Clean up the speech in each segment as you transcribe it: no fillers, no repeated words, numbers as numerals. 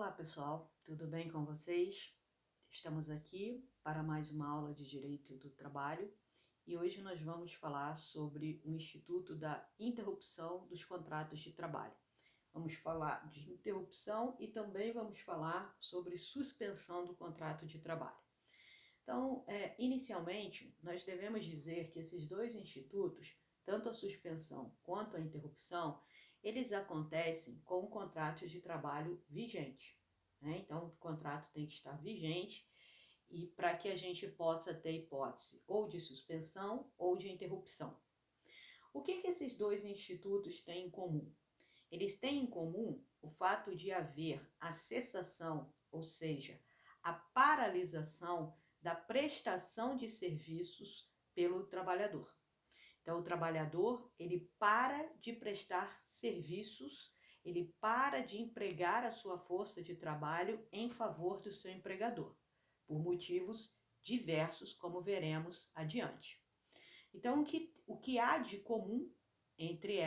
Olá pessoal, tudo bem com vocês? Estamos aqui para mais uma aula de Direito do Trabalho e hoje nós vamos falar sobre o Instituto da Interrupção dos Contratos de Trabalho. Vamos falar de interrupção e também vamos falar sobre suspensão do contrato de trabalho. Então, inicialmente, nós devemos dizer que esses dois institutos, tanto a suspensão quanto a interrupção, eles acontecem com o contrato de trabalho vigente, né? Então, o contrato tem que estar vigente e para que a gente possa ter hipótese ou de suspensão ou de interrupção. O que esses dois institutos têm em comum? Eles têm em comum o fato de haver a cessação, ou seja, a paralisação da prestação de serviços pelo trabalhador. Então, o trabalhador, ele para de prestar serviços, ele para de empregar a sua força de trabalho em favor do seu empregador, por motivos diversos, como veremos adiante. Então, o que há de comum entre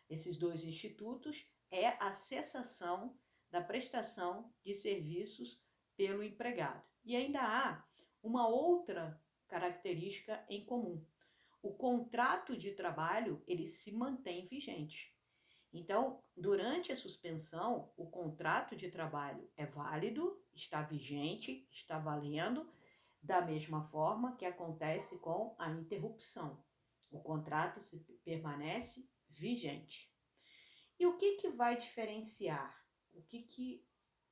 esses dois institutos é a cessação da prestação de serviços pelo empregado. E ainda há uma outra característica em comum. O contrato de trabalho, ele se mantém vigente. Então, durante a suspensão, o contrato de trabalho é válido, está vigente, está valendo, da mesma forma que acontece com a interrupção. O contrato permanece vigente. E o que vai diferenciar? O que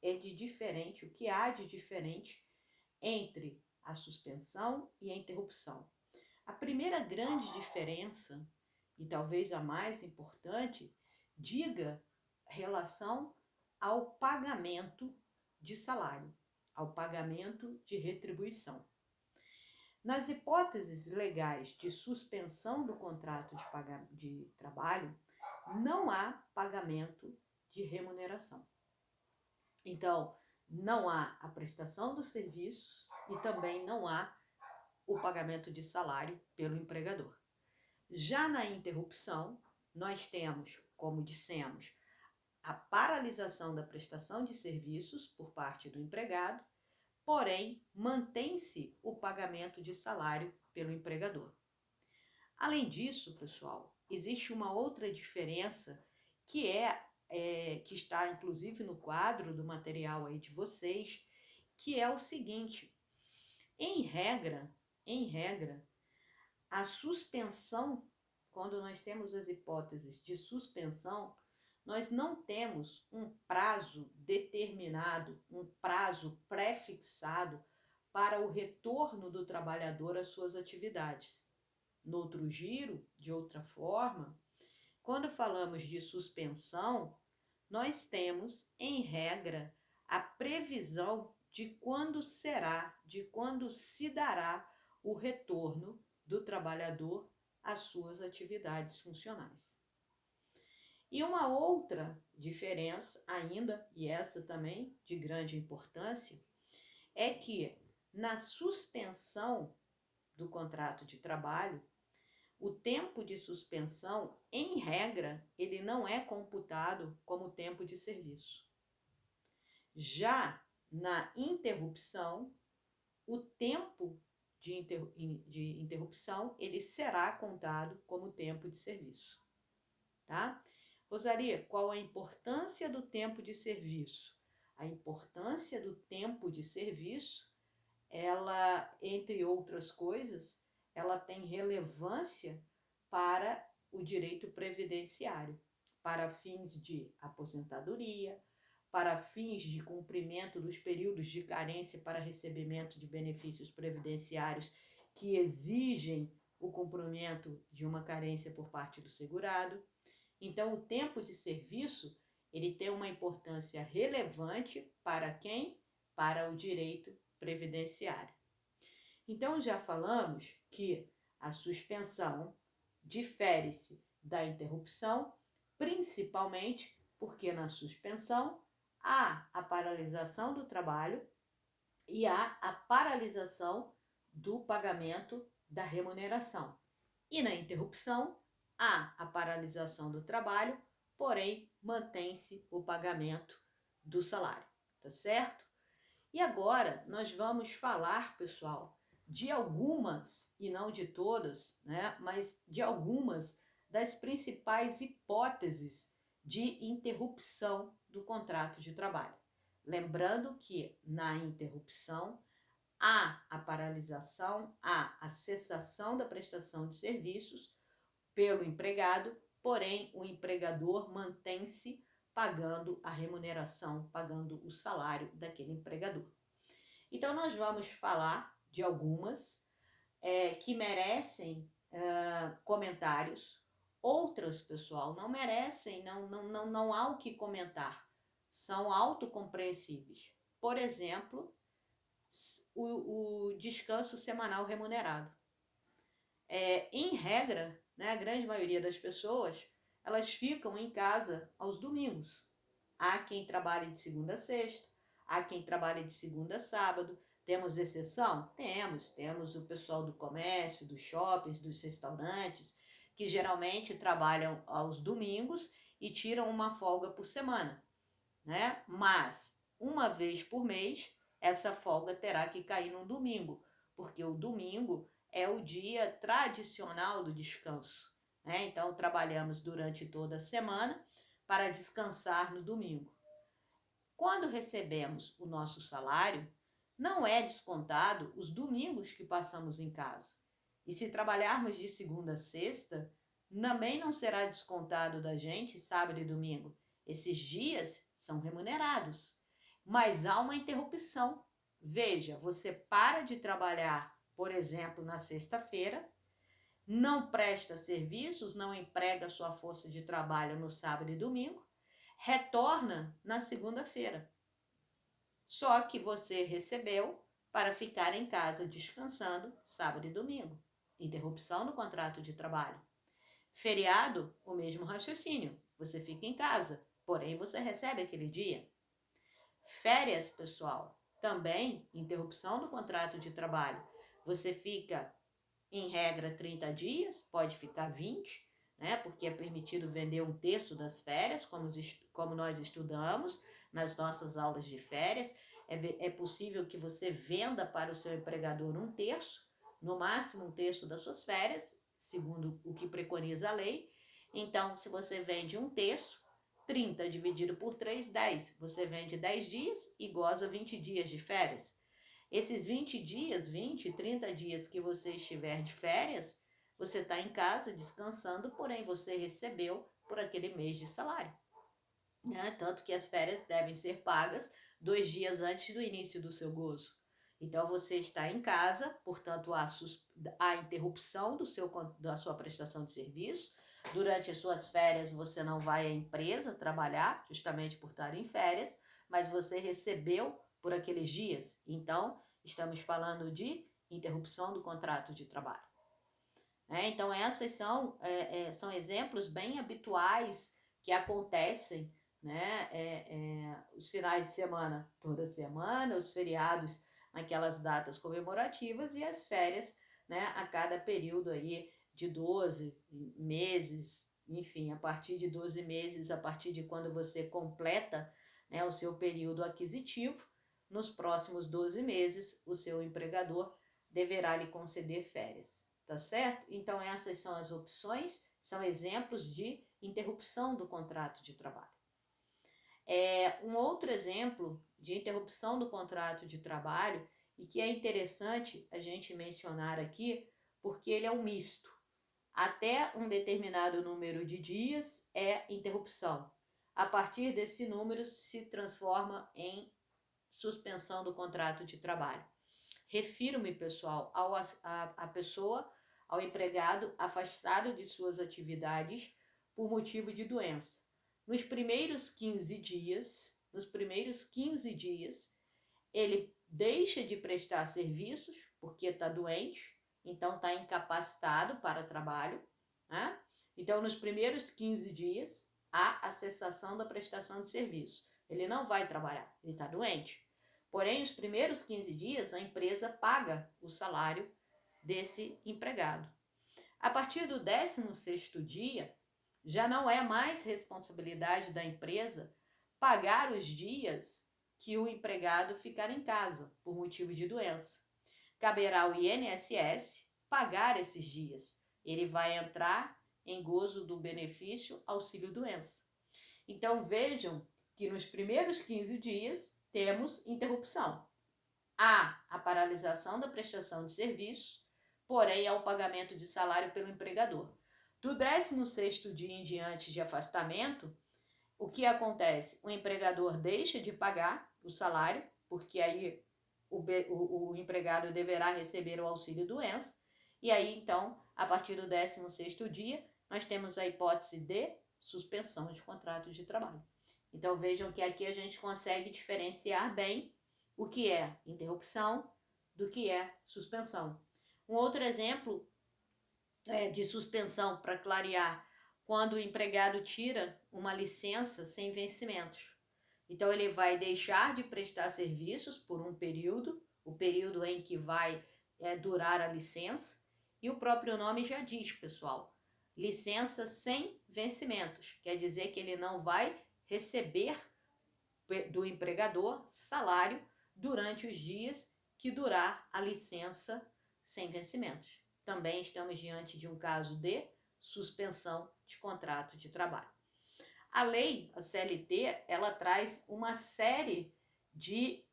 é de diferente, o que há de diferente entre a suspensão e a interrupção? A primeira grande diferença, e talvez a mais importante, diga relação ao pagamento de salário, ao pagamento de retribuição. Nas hipóteses legais de suspensão do contrato de trabalho, não há pagamento de remuneração. Então, não há a prestação dos serviços e também não há o pagamento de salário pelo empregador. Já na interrupção, nós temos, como dissemos, a paralisação da prestação de serviços por parte do empregado, porém, mantém-se o pagamento de salário pelo empregador. Além disso, pessoal, existe uma outra diferença que que está inclusive no quadro do material aí de vocês, que é o seguinte: em regra, a suspensão, quando nós temos as hipóteses de suspensão, nós não temos um prazo determinado, um prazo pré-fixado para o retorno do trabalhador às suas atividades. No outro giro, de outra forma, quando falamos de suspensão, nós temos, em regra, a previsão de quando se dará o retorno do trabalhador às suas atividades funcionais. E uma outra diferença ainda, e essa também de grande importância, é que na suspensão do contrato de trabalho, o tempo de suspensão, em regra, ele não é computado como tempo de serviço. Já na interrupção, o tempo de interrupção, ele será contado como tempo de serviço, tá? Rosaria, qual a importância do tempo de serviço? A importância do tempo de serviço, ela, entre outras coisas, ela tem relevância para o direito previdenciário, para fins de aposentadoria, para fins de cumprimento dos períodos de carência para recebimento de benefícios previdenciários que exigem o cumprimento de uma carência por parte do segurado. Então, o tempo de serviço, ele tem uma importância relevante para quem? Para o direito previdenciário. Então, já falamos que a suspensão difere-se da interrupção, principalmente porque na suspensão há a paralisação do trabalho e há a paralisação do pagamento da remuneração. E na interrupção, há a paralisação do trabalho, porém mantém-se o pagamento do salário, tá certo? E agora nós vamos falar, pessoal, de algumas, e não de todas, né, mas de algumas das principais hipóteses de interrupção do contrato de trabalho. Lembrando que na interrupção há a paralisação, há a cessação da prestação de serviços pelo empregado, porém o empregador mantém-se pagando a remuneração, pagando o salário daquele empregador. Então nós vamos falar de algumas que merecem comentários, outras, pessoal, não merecem, não há o que comentar, são autocompreensíveis. Por exemplo, o descanso semanal remunerado. Em regra, né, a grande maioria das pessoas, elas ficam em casa aos domingos. Há quem trabalhe de segunda a sexta, há quem trabalhe de segunda a sábado. Temos exceção? Temos o pessoal do comércio, dos shoppings, dos restaurantes, que geralmente trabalham aos domingos e tiram uma folga por semana, né? Mas, uma vez por mês, essa folga terá que cair no domingo, porque o domingo é o dia tradicional do descanso, né? Então, trabalhamos durante toda a semana para descansar no domingo. Quando recebemos o nosso salário, não é descontado os domingos que passamos em casa. E se trabalharmos de segunda a sexta, também não será descontado da gente sábado e domingo. Esses dias são remunerados. Mas há uma interrupção. Veja, você para de trabalhar, por exemplo, na sexta-feira, não presta serviços, não emprega sua força de trabalho no sábado e domingo, retorna na segunda-feira. Só que você recebeu para ficar em casa descansando sábado e domingo. Interrupção no contrato de trabalho. Feriado, o mesmo raciocínio. Você fica em casa, porém você recebe aquele dia. Férias, pessoal, também interrupção do contrato de trabalho. Você fica, em regra, 30 dias, pode ficar 20, né? Porque é permitido vender um terço das férias, como nós estudamos nas nossas aulas de férias. É possível que você venda para o seu empregador um terço, no máximo um terço das suas férias, segundo o que preconiza a lei. Então, se você vende um terço, 30 dividido por 3, 10. Você vende 10 dias e goza 20 dias de férias. Esses 20 dias, 20, 30 dias que você estiver de férias, você está em casa descansando, porém você recebeu por aquele mês de salário. Né? Tanto que as férias devem ser pagas 2 dias antes do início do seu gozo. Então você está em casa, portanto há interrupção da sua prestação de serviço. Durante as suas férias você não vai à empresa trabalhar, justamente por estar em férias, mas você recebeu por aqueles dias. Então estamos falando de interrupção do contrato de trabalho. Então essas são exemplos bem habituais que acontecem, né? Os finais de semana toda semana, os feriados naquelas datas comemorativas e as férias, né, a cada período aí de 12 meses, enfim, a partir de 12 meses, a partir de quando você completa, né, o seu período aquisitivo, nos próximos 12 meses o seu empregador deverá lhe conceder férias, tá certo? Então essas são as opções, são exemplos de interrupção do contrato de trabalho. Um outro exemplo de interrupção do contrato de trabalho e que é interessante a gente mencionar aqui, porque ele é um misto. Até um determinado número de dias é interrupção. A partir desse número se transforma em suspensão do contrato de trabalho. Refiro-me, pessoal, a pessoa, ao empregado afastado de suas atividades por motivo de doença. Nos primeiros 15 dias, ele deixa de prestar serviços porque está doente, então está incapacitado para trabalho, né? Então, nos primeiros 15 dias, há a cessação da prestação de serviço. Ele não vai trabalhar, ele está doente. Porém, os primeiros 15 dias, a empresa paga o salário desse empregado. A partir do 16º dia, já não é mais responsabilidade da empresa pagar os dias que o empregado ficar em casa por motivo de doença. Caberá ao INSS pagar esses dias. Ele vai entrar em gozo do benefício auxílio-doença. Então, vejam que nos primeiros 15 dias temos interrupção. Há a paralisação da prestação de serviço, porém há o pagamento de salário pelo empregador. Do 16º dia em diante de afastamento, o que acontece? O empregador deixa de pagar o salário, porque aí o empregado deverá receber o auxílio-doença, e aí então, a partir do 16º dia, nós temos a hipótese de suspensão de contrato de trabalho. Então vejam que aqui a gente consegue diferenciar bem o que é interrupção do que é suspensão. Um outro exemplo de suspensão, para clarear, quando o empregado tira uma licença sem vencimentos. Então, ele vai deixar de prestar serviços por um período, o período em que vai durar a licença, e o próprio nome já diz, pessoal, licença sem vencimentos, quer dizer que ele não vai receber do empregador salário durante os dias que durar a licença sem vencimentos. Também estamos diante de um caso de suspensão de contrato de trabalho. A lei, a CLT, ela traz uma série de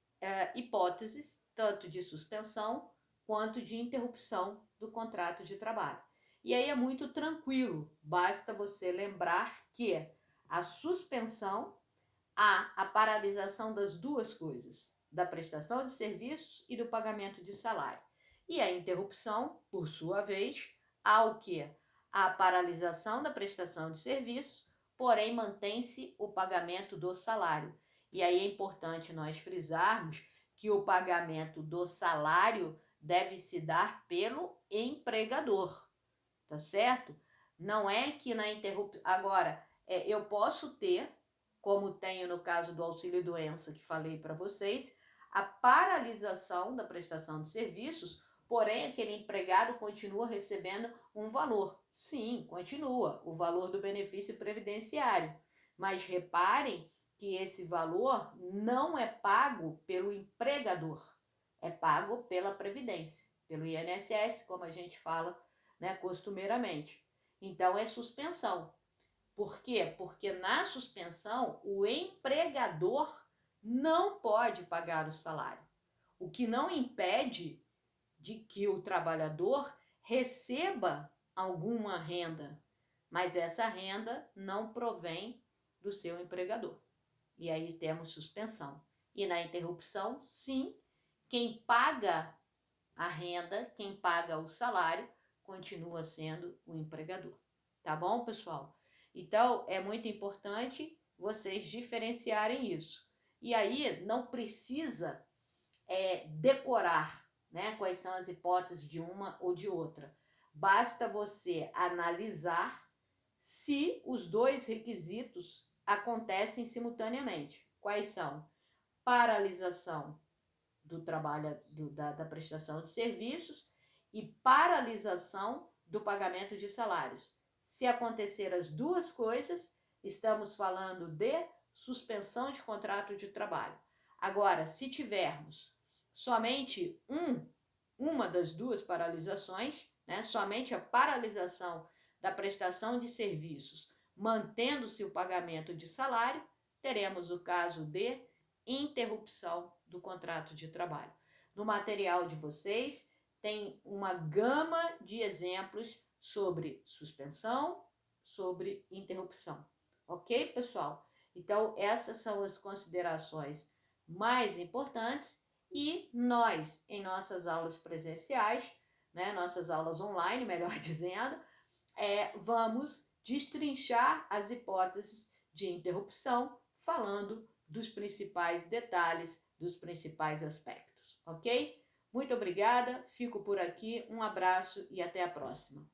hipóteses, tanto de suspensão quanto de interrupção do contrato de trabalho. E aí é muito tranquilo, basta você lembrar que a suspensão há a paralisação das duas coisas, da prestação de serviços e do pagamento de salário. E a interrupção, por sua vez, há o quê? A paralisação da prestação de serviços, porém mantém-se o pagamento do salário. E aí é importante nós frisarmos que o pagamento do salário deve se dar pelo empregador, tá certo? Não é que na interrupção... Agora, eu posso ter, como tenho no caso do auxílio-doença que falei para vocês, a paralisação da prestação de serviços, porém aquele empregado continua recebendo um valor. Sim, continua, o valor do benefício previdenciário. Mas reparem que esse valor não é pago pelo empregador, é pago pela Previdência, pelo INSS, como a gente fala, né, costumeiramente. Então é suspensão. Por quê? Porque na suspensão o empregador não pode pagar o salário, o que não impede de que o trabalhador receba alguma renda, mas essa renda não provém do seu empregador. E aí temos suspensão. E na interrupção, sim, quem paga a renda, quem paga o salário, continua sendo o empregador. Tá bom, pessoal? Então, é muito importante vocês diferenciarem isso. E aí, não precisa decorar, né, quais são as hipóteses de uma ou de outra. Basta você analisar se os dois requisitos acontecem simultaneamente. Quais são? Paralisação do trabalho da prestação de serviços e paralisação do pagamento de salários. Se acontecer as duas coisas, estamos falando de suspensão de contrato de trabalho. Agora, se tivermos somente uma das duas paralisações, né, somente a paralisação da prestação de serviços, mantendo-se o pagamento de salário, teremos o caso de interrupção do contrato de trabalho. No material de vocês tem uma gama de exemplos sobre suspensão, sobre interrupção. Ok, pessoal? Então, essas são as considerações mais importantes e nós, em nossas aulas presenciais, né, nossas aulas online, melhor dizendo, vamos destrinchar as hipóteses de interrupção, falando dos principais detalhes, dos principais aspectos, ok? Muito obrigada, fico por aqui, um abraço e até a próxima.